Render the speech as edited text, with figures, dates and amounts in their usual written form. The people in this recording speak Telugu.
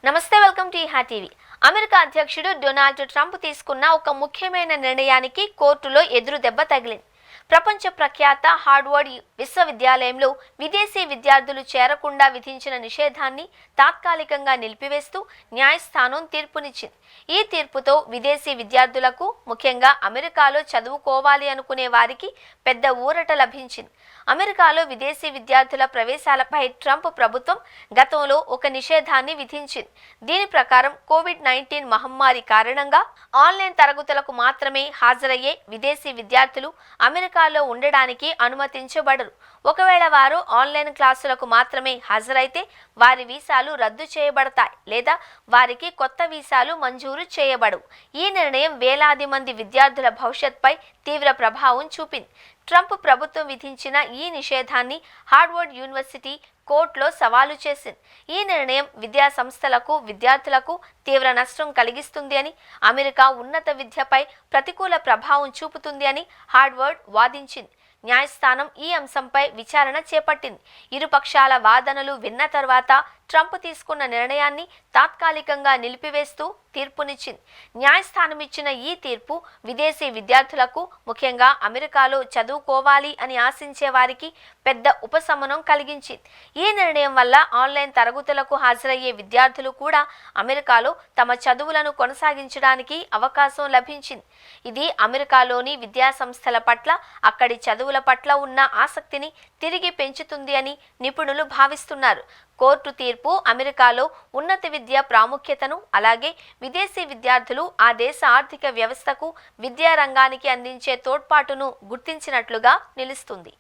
నమస్తే, వెల్కమ్ టు ఈహా టీవీ. అమెరికా అధ్యక్షుడు డొనాల్డ్ ట్రంప్ తీసుకున్న ఒక ముఖ్యమైన నిర్ణయానికి కోర్టులో ఎదురు దెబ్బ తగిలింది. ప్రపంచ ప్రఖ్యాత హార్వర్డ్ విశ్వవిద్యాలయంలో విదేశీ విద్యార్థులు చేరకుండా విధించిన నిషేధాన్ని తాత్కాలికంగా నిలిపివేస్తూ న్యాయస్థానం తీర్పునిచ్చింది. ఈ తీర్పుతో విదేశీ విద్యార్థులకు, ముఖ్యంగా అమెరికాలో చదువుకోవాలి అనుకునే వారికి పెద్ద ఊరట లభించింది. అమెరికాలో విదేశీ విద్యార్థుల ప్రవేశాలపై ట్రంప్ ప్రభుత్వం గతంలో ఒక నిషేధాన్ని విధించింది. దీని ప్రకారం కోవిడ్-19 మహమ్మారి కారణంగా ఆన్లైన్ తరగతులకు మాత్రమే హాజరయ్యే విదేశీ విద్యార్థులు అమెరికాలో ఉండడానికి అనుమతించబడరు. ఒకవేళ వారు ఆన్లైన్ క్లాసులకు మాత్రమే హాజరైతే వారి వీసాలు రద్దు చేయబడతాయి లేదా వారికి కొత్త వీసాలు మంజూరు చేయబడవు. ఈ నిర్ణయం వేలాది మంది విద్యార్థుల భవిష్యత్పై తీవ్ర ప్రభావం చూపింది. ట్రంప్ ప్రభుత్వం విధించిన ఈ నిషేధాన్ని హార్వర్డ్ యూనివర్సిటీ కోర్టులో సవాలు చేసింది. ఈ నిర్ణయం విద్యా సంస్థలకు, విద్యార్థులకు తీవ్ర నష్టం కలిగిస్తుంది అని, అమెరికా ఉన్నత విద్యపై ప్రతికూల ప్రభావం చూపుతుంది అని హార్వర్డ్ వాదించింది. న్యాయస్థానం ఈ అంశంపై విచారణ చేపట్టింది. ఇరుపక్షాల వాదనలు విన్న తర్వాత ట్రంప్ తీసుకున్న నిర్ణయాన్ని తాత్కాలికంగా నిలిపివేస్తూ తీర్పునిచ్చింది. న్యాయస్థానం ఇచ్చిన ఈ తీర్పు విదేశీ విద్యార్థులకు, ముఖ్యంగా అమెరికాలో చదువుకోవాలి అని ఆశించే వారికి పెద్ద ఉపశమనం కలిగించింది. ఈ నిర్ణయం వల్ల ఆన్లైన్ తరగతులకు హాజరయ్యే విద్యార్థులు కూడా అమెరికాలో తమ చదువులను కొనసాగించడానికి అవకాశం లభించింది. ఇది అమెరికాలోని విద్యా సంస్థల పట్ల, అక్కడి చదువుల పట్ల ఉన్న ఆసక్తిని తిరిగి పెంచుతుంది అని నిపుణులు భావిస్తున్నారు. కోర్టు తీర్పు అమెరికాలో ఉన్నత విద్య ప్రాముఖ్యతను, అలాగే విదేశీ విద్యార్థులు ఆ దేశ ఆర్థిక వ్యవస్థకు, విద్యా రంగానికి అందించే తోడ్పాటును గుర్తించినట్లుగా నిలుస్తుంది.